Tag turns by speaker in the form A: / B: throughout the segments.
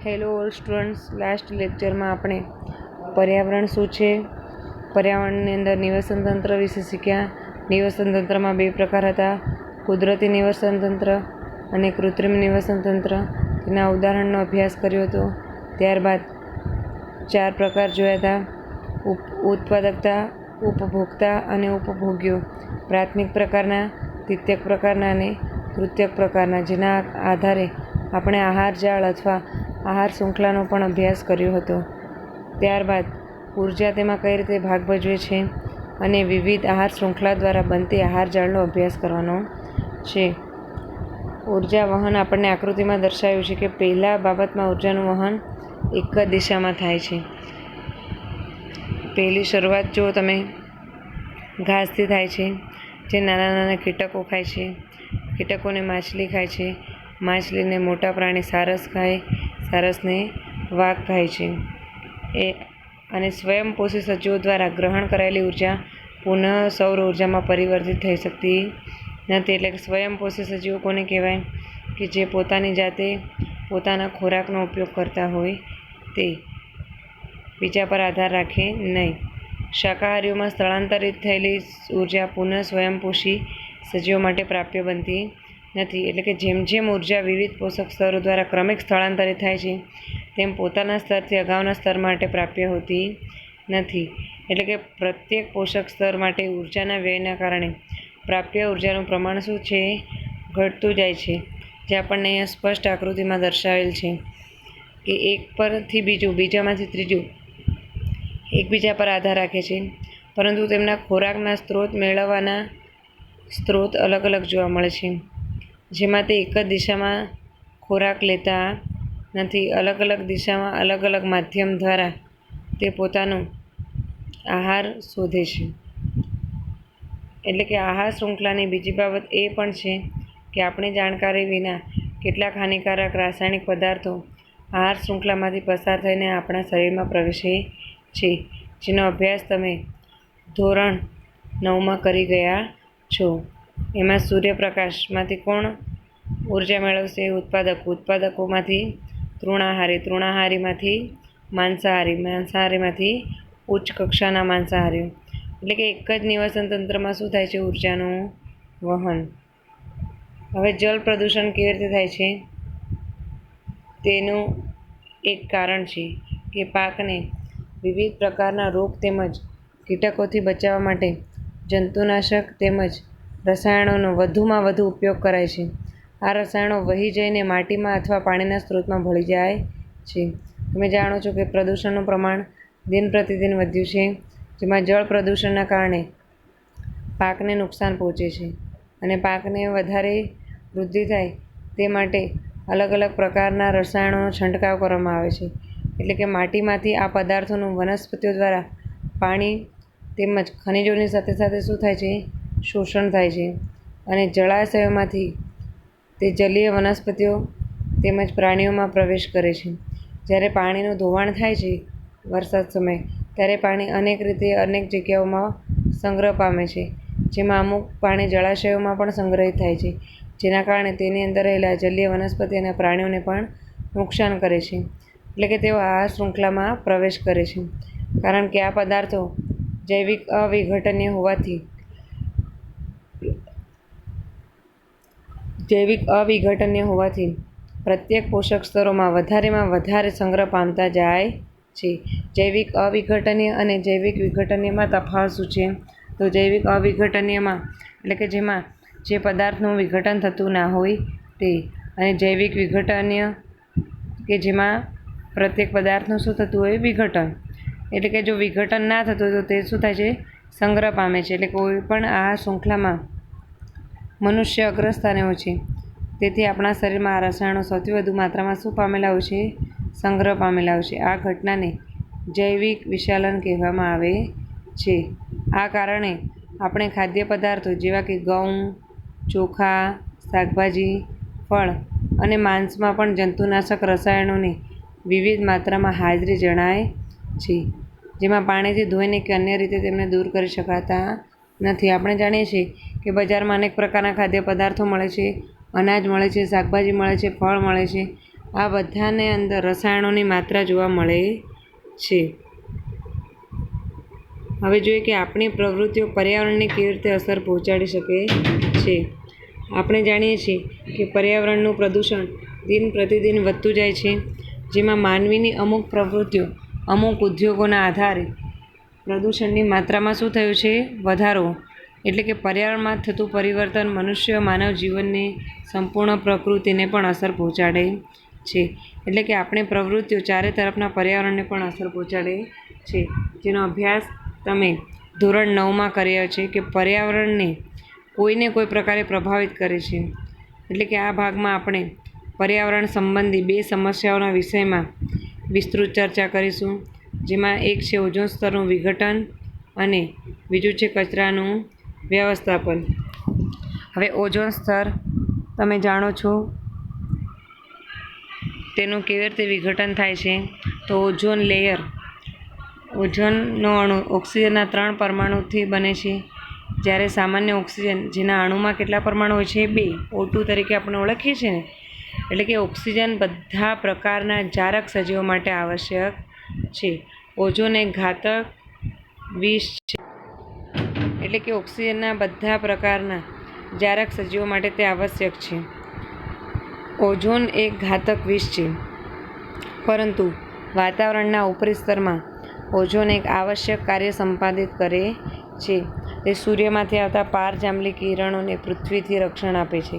A: Hello all students, last લેક્ચરમાં આપણે પર્યાવરણ શું છે, પર્યાવરણની અંદર નિવસન તંત્ર વિશે શીખ્યા. નિવસન તંત્રમાં બે પ્રકાર હતા, કુદરતી નિવસન તંત્ર અને કૃત્રિમ નિવસન તંત્ર. તેના ઉદાહરણનો અભ્યાસ કર્યો હતો. ત્યારબાદ 4 પ્રકાર જોયા હતા: ઉત્પાદકતા, ઉપભોક્તા અને ઉપભોગ્યો. પ્રાથમિક પ્રકારના, દ્વિતીયક પ્રકારના અને તૃતીયક પ્રકારના, જેના આધારે આપણે આહાર જાળ અથવા આહાર શૃંખલાનો પણ અભ્યાસ કર્યો હતો. ત્યારબાદ ઉર્જા તેમાં કઈ રીતે ભાગ ભજવે છે અને વિવિધ આહાર શૃંખલા દ્વારા બનતી આહાર જાળનો અભ્યાસ કરવાનો છે. ઉર્જા વહન આપણને આકૃતિમાં દર્શાવ્યું છે કે પહેલા બાબતમાં ઉર્જાનું વહન એક જ દિશામાં થાય છે. પહેલી શરૂઆત જો તમે ઘાસથી થાય છે, જે નાના નાના કીટકો ખાય છે. કીટકોને માછલી ખાય છે, માછલીને મોટા પ્રાણી સારસ ખાય, સારસને વાઘ ખાય છે. અને સ્વયંપોષી સજીવો દ્વારા ગ્રહણ કરાયેલી ઉર્જા પુનઃ સૌર ઉર્જામાં પરિવર્તિત થઈ શકતી નથી. એટલે કે સ્વયંપોષી સજીવો કોને કહેવાય? કે જે પોતાની જાતે પોતાના ખોરાકનો ઉપયોગ કરતા હોય તે, બીજા પર આધાર રાખે નહીં. શાકાહારીઓમાં સ્થળાંતરિત થયેલી ઉર્જા પુનઃ સ્વયંપોષી સજીવો માટે પ્રાપ્ય બનતી નથી. એટલે કે જેમ જેમ ઉર્જા વિવિધ પોષક સ્તરો દ્વારા ક્રમિક સ્થળાંતરિત થાય છે, તેમ પોતાના સ્તરથી અગાઉના સ્તર માટે પ્રાપ્ય હોતી નથી. એટલે કે પ્રત્યેક પોષક સ્તર માટે ઉર્જાના વ્યયના કારણે પ્રાપ્ય ઉર્જાનું પ્રમાણ શું છે? ઘટતું જાય છે. જે આપણને અહીંયા સ્પષ્ટ આકૃતિમાં દર્શાવેલ છે કે એક પરથી બીજું, બીજામાંથી ત્રીજું એકબીજા પર આધાર રાખે છે, પરંતુ તેમના ખોરાકના સ્ત્રોત મેળવવાના સ્ત્રોત અલગ અલગ જોવા મળે છે. જેમાં તે એક જ દિશામાં ખોરાક લેતા નથી. અલગ અલગ દિશામાં અલગ અલગ માધ્યમ દ્વારા તે પોતાનો આહાર શોધે છે. એટલે કે આહાર શૃંખલાની બીજી બાબત એ પણ છે કે આપણી જાણકારી વિના કેટલાક હાનિકારક રાસાયણિક પદાર્થો આહાર શૃંખલામાંથી પસાર થઈને આપણા શરીરમાં પ્રવેશે છે, જેનો અભ્યાસ તમે ધોરણ 9માં કરી ગયા છો. એમાં સૂર્યપ્રકાશમાંથી કોણ ઉર્જા મેળવશે? ઉત્પાદક. ઉત્પાદકોમાંથી તૃણાહારી, તૃણાહારીમાંથી માંસાહારી, માંસાહારીમાંથી ઉચ્ચ કક્ષાના માંસાહારીઓ. એટલે કે એક જ નિવસન તંત્રમાં શું થાય છે? ઉર્જાનું વહન. હવે જળ પ્રદૂષણ કેવી રીતે થાય છે? તેનું એક કારણ છે કે પાકને વિવિધ પ્રકારના રોગ તેમજ કીટકોથી બચાવવા માટે જંતુનાશક તેમજ રસાયણોનો વધુમાં વધુ ઉપયોગ કરાય છે. આ રસાયણો વહી જઈને માટીમાં અથવા પાણીના સ્ત્રોતમાં ભળી જાય છે. તમે જાણો છો કે પ્રદૂષણનું પ્રમાણ દિન પ્રતિદિન વધ્યું છે, જેમાં જળ પ્રદૂષણના કારણે પાકને નુકસાન પહોંચે છે. અને પાકને વધારે વૃદ્ધિ થાય તે માટે અલગ અલગ પ્રકારના રસાયણોનો છંટકાવ કરવામાં આવે છે. એટલે કે માટીમાંથી આ પદાર્થોનું વનસ્પતિઓ દ્વારા પાણી તેમજ ખનિજોની સાથે સાથે શું થાય છે? શોષણ થાય છે. અને જળાશયોમાંથી તે જલીય વનસ્પતિઓ તેમજ પ્રાણીઓમાં પ્રવેશ કરે છે. જ્યારે પાણીનું ધોવાણ થાય છે વરસાદ સમયે, ત્યારે પાણી અનેક રીતે અનેક જગ્યાઓમાં સંગ્રહ પામે છે. જેમાં અમુક પાણી જળાશયોમાં પણ સંગ્રહિત થાય છે, જેના કારણે તેની અંદર રહેલા જલીય વનસ્પતિ અને પ્રાણીઓને પણ નુકસાન કરે છે. એટલે કે તેઓ આહાર શૃંખલામાં પ્રવેશ કરે છે. કારણ કે આ પદાર્થો જૈવિક અવિઘટનીય હોવાથી પ્રત્યેક પોષક સ્તરોમાં વધારેમાં વધારે સંગ્રહ પામતા જાય છે. જૈવિક અવિઘટનીય અને જૈવિક વિઘટનીયમાં તફાવત શું છે? તો જૈવિક અવિઘટનીયમાં એટલે કે જેમાં જે પદાર્થનું વિઘટન થતું ના હોય તે, અને જૈવિક વિઘટનીય કે જેમાં પ્રત્યેક પદાર્થનું શું થતું હોય? વિઘટન. એટલે કે જો વિઘટન ના થતું હોય તો તે શું થાય છે? સંગ્રહ પામે છે. એટલે કોઈ પણ આ શૃંખલામાં મનુષ્ય અગ્રસ્થાને હોય છે. તેથી આપણા શરીરમાં આ રસાયણો સૌથી વધુ માત્રામાં શું પામેલા હોય છે? સંગ્રહ પામેલા હોય છે. આ ઘટનાને જૈવિક વિશાલન કહેવામાં આવે છે. આ કારણે આપણે ખાદ્ય પદાર્થો જેવા કે ઘઉં, ચોખા, શાકભાજી, ફળ અને માંસમાં પણ જંતુનાશક રસાયણોની વિવિધ માત્રામાં હાજરી જણાય છે. જેમાં પાણીથી ધોઈને કે અન્ય રીતે તેમને દૂર કરી શકાતા નથી. આપણે જાણીએ છીએ કે બજારમાં અનેક પ્રકારના ખાદ્ય પદાર્થો મળે છે, અનાજ મળે છે, શાકભાજી મળે છે, ફળ મળે છે, આ બધાને અંદર રસાયણોની માત્રા જોવા મળે છે. હવે જોઈએ કે આપણી પ્રવૃત્તિઓ પર્યાવરણને કેવી રીતે અસર પહોંચાડી શકે છે. આપણે જાણીએ છીએ કે પર્યાવરણનું પ્રદૂષણ દિન પ્રતિદિન વધતું જાય છે, જેમાં માનવીની અમુક પ્રવૃત્તિઓ, અમુક ઉદ્યોગોના આધારે પ્રદૂષણની માત્રામાં શું થયું છે? વધારો. એટલે કે પર્યાવરણમાં થતું પરિવર્તન મનુષ્ય માનવ જીવનને, સંપૂર્ણ પ્રકૃતિને પણ અસર પહોંચાડે છે. એટલે કે આપણી પ્રવૃત્તિઓ ચારે તરફના પર્યાવરણને પણ અસર પહોંચાડે છે, જેનો અભ્યાસ તમે ધોરણ 9માં કર્યો છે કે પર્યાવરણને કોઈને કોઈ પ્રકારે પ્રભાવિત કરે છે. એટલે કે આ ભાગમાં આપણે પર્યાવરણ સંબંધી 2 સમસ્યાઓના વિષયમાં વિસ્તૃત ચર્ચા કરીશું, જેમાં એક છે ઓઝોન સ્તરનું વિઘટન અને બીજું છે કચરાનું વ્યવસ્થાપન. હવે ઓઝોન સ્તર તમે જાણો છો તેનું કેવી રીતે વિઘટન થાય છે. તો ઓઝોન લેયર, ઓઝોનનો અણુ ઓક્સિજનના 3 પરમાણુથી બને છે, જ્યારે સામાન્ય ઓક્સિજન જેના અણુમાં કેટલા પરમાણુ હોય છે? 2. O2 તરીકે આપણે ઓળખીએ છીએ ને. એટલે કે ઓક્સિજન બધા પ્રકારના જારક સજીવો માટે આવશ્યક છે. ઓઝોન એક ઘાતક વિષ છે. એટલે કે ઓક્સિજનના બધા પ્રકારના જારક સજીવો માટે તે આવશ્યક છે. ઓઝોન એક ઘાતક વિષ છે, પરંતુ વાતાવરણના ઉપરી સ્તરમાં ઓઝોન એક આવશ્યક કાર્ય સંપાદિત કરે છે. તે સૂર્યમાંથી આવતા પારજાંબલી કિરણોને પૃથ્વીથી રક્ષણ આપે છે,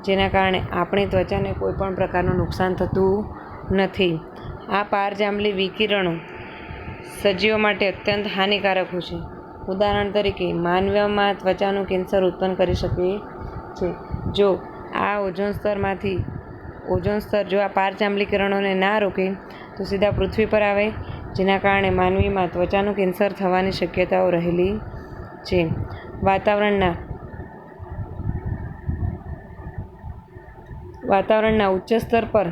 A: જેના કારણે આપણી ત્વચાને કોઈપણ પ્રકારનું નુકસાન થતું નથી. આ પારજાંબલી વિકિરણો સજીવો માટે અત્યંત હાનિકારક હોય છે. ઉદાહરણ તરીકે માનવમાં ત્વચાનું કેન્સર ઉત્પન્ન કરી શકે છે. જો આ ઓઝોન સ્તર જો આ પારજાંબલી કિરણોને ના રોકે તો સીધા પૃથ્વી પર આવે, જેના કારણે માનવીમાં ત્વચાનું કેન્સર થવાની શક્યતાઓ રહેલી છે. વાતાવરણના ઉચ્ચ સ્તર પર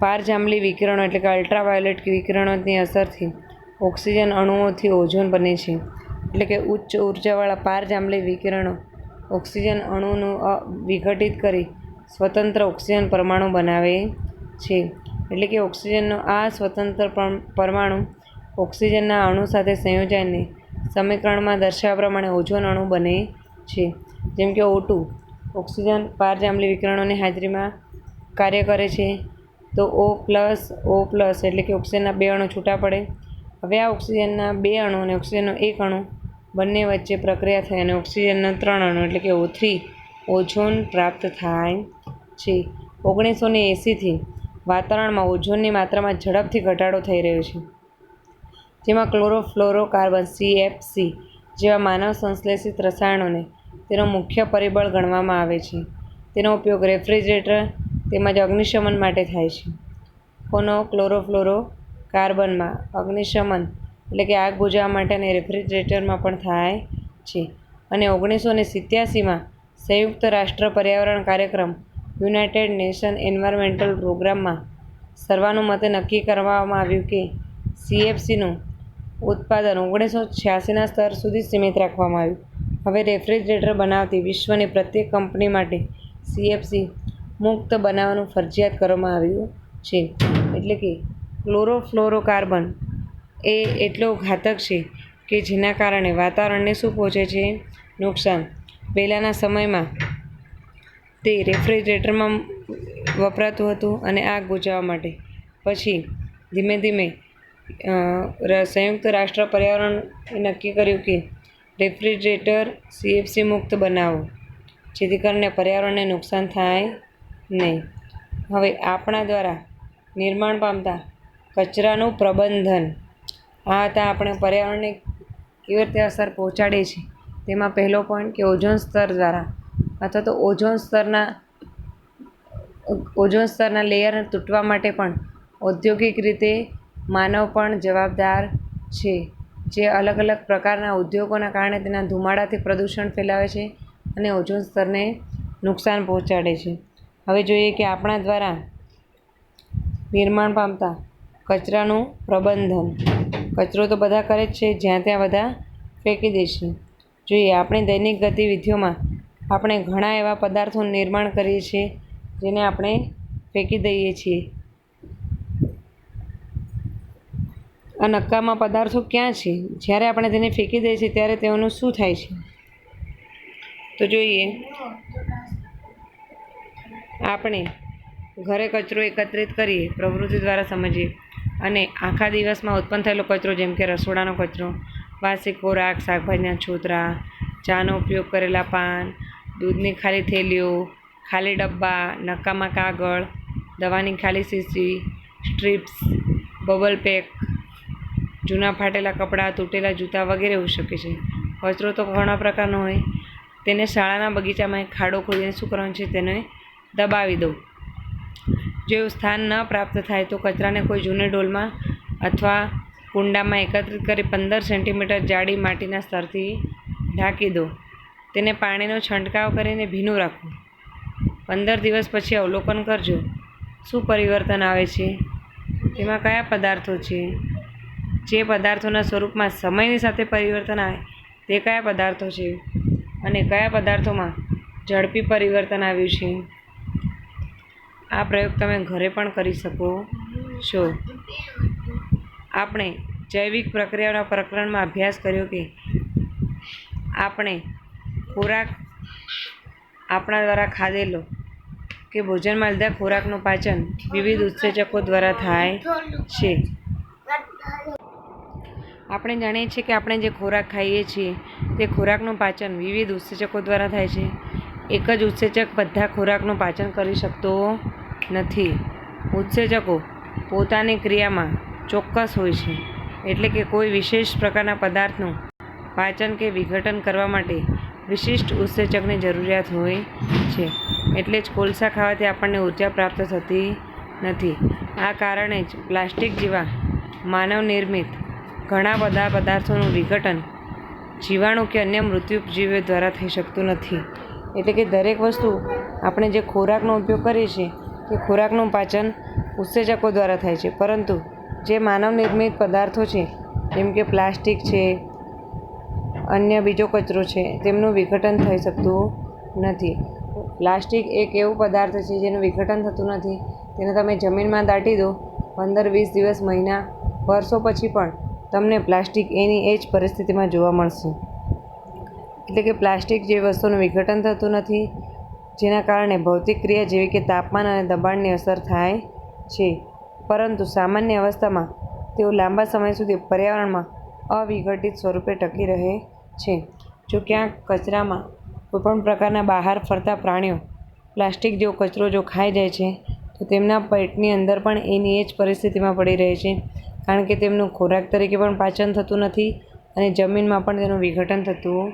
A: પારજાંબલી વિકિરણો એટલે કે અલ્ટ્રાવાયોલેટ વિકિરણોની અસરથી ઓક્સિજન અણુઓથી ઓઝોન બને છે. એટલે કે ઉચ્ચ ઉર્જાવાળા પારજાંબલી વિકિરણો ઓક્સિજન અણુનું વિઘટિત કરી સ્વતંત્ર ઓક્સિજન પરમાણુ બનાવે છે. એટલે કે ઓક્સિજનનો આ સ્વતંત્ર પરમાણુ ઓક્સિજનના અણુ સાથે સંયોજાઈને સમીકરણમાં દર્શાવ્યા પ્રમાણે ઓઝોન અણુ બને છે. જેમ કે O2 ઓક્સિજન પારજાંબલી વિકિરણોની હાજરીમાં કાર્ય કરે છે, તો O+, એટલે કે ઓક્સિજનના 2 અણુ છૂટા પડે. હવે આ ઓક્સિજનના 2 અણુ અને ઓક્સિજનનો 1 અણુ બંને વચ્ચે પ્રક્રિયા થઈ અને ઓક્સિજનના 3 અણુ એટલે કે O3 ઓઝોન પ્રાપ્ત થાય છે. 1980થી વાતાવરણમાં ઓઝોનની માત્રામાં ઝડપથી ઘટાડો થઈ રહ્યો છે, જેમાં ક્લોરોફ્લોરોકાર્બન CFC જેવા માનવ સંશ્લેષિત રસાયણોને તેનો મુખ્ય પરિબળ ગણવામાં આવે છે. તેનો ઉપયોગ રેફ્રિજરેટર તેમજ અગ્નિશમન માટે થાય છે. કોનો? ક્લોરોફ્લોરોકાર્બનમાં અગ્નિશમન એટલે કે આગ બુઝાવવા માટે અને રેફ્રિજરેટરમાં પણ થાય છે. અને 1987માં સંયુક્ત રાષ્ટ્ર પર્યાવરણ કાર્યક્રમ યુનાઇટેડ નેશન એન્વાયરમેન્ટલ પ્રોગ્રામમાં સર્વાનુમતે નક્કી કરવામાં આવ્યું કે CFCનું ઉત્પાદન 1986ના સ્તર સુધી સીમિત રાખવામાં આવ્યું. હવે રેફ્રિજરેટર બનાવતી વિશ્વની પ્રત્યેક કંપની માટે CFC મુક્ત બનાવવાનું ફરજિયાત કરવામાં આવ્યું છે. એટલે કે ક્લોરોફ્લોરોકાર્બન એ એટલો ઘાતક છે કે જેના કારણે વાતાવરણને શું પહોંચે છે? નુકસાન. પહેલાંના સમયમાં તે રેફ્રિજરેટરમાં વપરાતું હતું અને આગ બુઝાવવા માટે. પછી ધીમે ધીમે સંયુક્ત રાષ્ટ્ર પર્યાવરણ નક્કી કર્યું કે રેફ્રિજરેટર CFC મુક્ત બનાવો, જેથી કરીને પર્યાવરણને નુકસાન થાય નહીં. હવે આપણા દ્વારા નિર્માણ પામતા કચરાનું પ્રબંધન. આ હતા આપણે પર્યાવરણને કેવી રીતે અસર પહોંચાડે છે તેમાં પહેલો પોઈન્ટ કે ઓઝોન સ્તર દ્વારા અથવા તો ઓઝોન સ્તરના લેયર તૂટવા માટે પણ ઔદ્યોગિક રીતે માનવ પણ જવાબદાર છે, જે અલગ અલગ પ્રકારના ઉદ્યોગોના કારણે તેના ધુમાડાથી પ્રદૂષણ ફેલાવે છે અને ઓઝોન સ્તરને નુકસાન પહોંચાડે છે. હવે જોઈએ કે આપણા દ્વારા નિર્માણ પામતા કચરાનું પ્રબંધન. કચરો તો બધા કરે જ છે, જ્યાં ત્યાં બધા ફેંકી દે છે. જોઈએ આપણી દૈનિક ગતિવિધિઓમાં આપણે ઘણા એવા પદાર્થોનું નિર્માણ કરીએ છીએ જેને આપણે ફેંકી દઈએ છીએ. આ નકામા પદાર્થો ક્યાં છે? જ્યારે આપણે તેને ફેંકી દઈએ છીએ ત્યારે તેઓનું શું થાય છે? તો જોઈએ, આપણે ઘરે કચરો એકત્રિત કરીએ, પ્રવૃત્તિ દ્વારા સમજીએ, અને આખા દિવસમાં ઉત્પન્ન થયેલો કચરો, જેમ કે રસોડાનો કચરો, વાસી ખોરાક, શાકભાજીના છોતરા, ચાનો ઉપયોગ કરેલા પાન, દૂધની ખાલી થેલીઓ, ખાલી ડબ્બા, નકામા કાગળ, દવાની ખાલી શીશી, સ્ટ્રીપ્સ, બબલ પેક, જૂના ફાટેલા કપડાં, તૂટેલા જૂતા વગેરે હોઈ શકે છે. કચરો તો ઘણા પ્રકારનો હોય. તેને શાળાના બગીચામાં એક ખાડો ખોદીને શું કરવાનું છે? તેને દબાવી દો. જો એવું સ્થાન ન પ્રાપ્ત થાય તો કચરાને કોઈ જૂની ડોલમાં અથવા કુંડામાં એકત્રિત કરી 15 સેન્ટીમીટર જાડી માટીના સ્તરથી ઢાંકી દો. તેને પાણીનો છંટકાવ કરીને ભીનું રાખો. 15 દિવસ પછી અવલોકન કરજો. શું પરિવર્તન આવે છે? તેમાં કયા પદાર્થો છે? જે પદાર્થોના સ્વરૂપમાં સમયની સાથે પરિવર્તન આવે તે કયા પદાર્થો છે? અને કયા પદાર્થોમાં ઝડપી પરિવર્તન આવ્યું છે? આ પ્રયોગ તમે ઘરે પણ કરી શકો છો. આપણે જૈવિક પ્રક્રિયાઓના પ્રકરણમાં અભ્યાસ કર્યો કે આપણે ખોરાક આપણા દ્વારા ખાધેલો કે ભોજનમાં લીધા ખોરાકનું પાચન વિવિધ ઉત્સેચકો દ્વારા થાય છે. આપણે જાણીએ છીએ કે આપણે જે ખોરાક ખાઈએ છીએ તે ખોરાકનું પાચન વિવિધ ઉત્સેચકો દ્વારા થાય છે. એક જ ઉત્સેચક બધા ખોરાકનું પાચન કરી શકતો નથી. ઉત્સેચકો પોતાની ક્રિયામાં ચોક્કસ હોય છે, એટલે કે કોઈ વિશેષ પ્રકારના પદાર્થનું પાચન કે વિઘટન કરવા માટે વિશિષ્ટ ઉત્સેચકની જરૂરિયાત હોય છે. એટલે જ કોલસા ખાવાથી આપણને ઉર્જા પ્રાપ્ત થતી નથી. આ કારણે જ પ્લાસ્ટિક જેવા માનવ નિર્મિત ઘણા બધા પદાર્થોનું વિઘટન જીવાણુ કે અન્ય મૃત્યુજીવીઓ દ્વારા થઈ શકતું નથી. એટલે કે દરેક વસ્તુ આપણે જે ખોરાકનો ઉપયોગ કરીએ છીએ તે ખોરાકનું પાચન ઉત્સેચકો દ્વારા થાય છે, પરંતુ જે માનવ નિર્મિત પદાર્થો છે જેમ કે પ્લાસ્ટિક છે, અન્ય બીજો કચરો છે, તેમનું વિઘટન થઈ શકતું નથી. પ્લાસ્ટિક એક એવું પદાર્થ છે જેનું વિઘટન થતું નથી. તેને તમે જમીનમાં દાટી દો, 15-20 દિવસ, મહિના, વર્ષો પછી પણ તમને પ્લાસ્ટિક એની એ જ પરિસ્થિતિમાં જોવા મળશે. એટલે કે પ્લાસ્ટિક જેવી વસ્તુનું વિઘટન થતું નથી, જેના કારણે ભૌતિક ક્રિયા જેવી કે તાપમાન અને દબાણની અસર થાય છે, પરંતુ સામાન્ય અવસ્થામાં તેઓ લાંબા સમય સુધી પર્યાવરણમાં અવિઘટિત સ્વરૂપે ટકી રહે છે. જો ક્યાંક કચરામાં કોઈપણ પ્રકારના બહાર ફરતા પ્રાણીઓ પ્લાસ્ટિક જેવો કચરો જો ખાઈ જાય છે તો તેમના પેટની અંદર પણ એની એ જ પરિસ્થિતિમાં પડી રહે છે, કારણ કે તેમનું ખોરાક તરીકે પણ પાચન થતું નથી અને જમીનમાં પણ તેનું વિઘટન થતું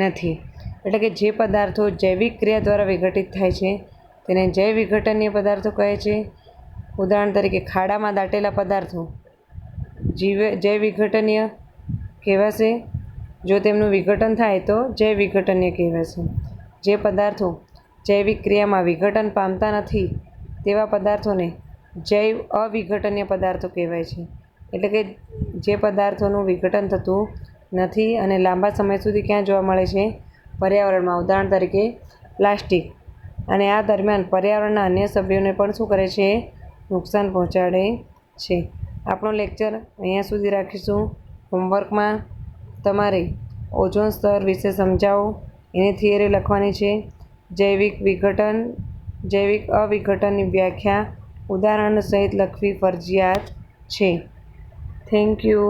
A: નથી. એટલે કે જે પદાર્થો જૈવિક ક્રિયા દ્વારા વિઘટિત થાય છે તેને જૈવ વિઘટનીય પદાર્થો કહે છે. ઉદાહરણ તરીકે ખાડામાં દાટેલા પદાર્થો જૈવ વિઘટનીય કહેવાશે. જો તેમનું વિઘટન થાય તો જૈવ વિઘટનીય કહેવાશે. જે પદાર્થો જૈવિક ક્રિયામાં વિઘટન પામતા નથી તેવા પદાર્થોને જૈવ અવિઘટનીય પદાર્થો કહેવાય છે. એટલે કે જે પદાર્થોનું વિઘટન થતું નથી અને લાંબા સમય સુધી ક્યાં જોવા મળે છે? પર્યાવરણમાં. ઉદાહરણ તરીકે પ્લાસ્ટિક. અને આ દરમિયાન પર્યાવરણના અન્ય સભ્યોને પણ શું કરે છે? નુકસાન પહોંચાડે છે. આપણો લેક્ચર અહીંયા સુધી રાખીશું. હોમવર્કમાં તમારે ઓઝોન સ્તર વિશે સમજાવો, એની થિયરી લખવાની છે. જૈવિક વિઘટન, જૈવિક અવિઘટનની વ્યાખ્યા ઉદાહરણ સહિત લખવી ફરજિયાત છે. Thank you.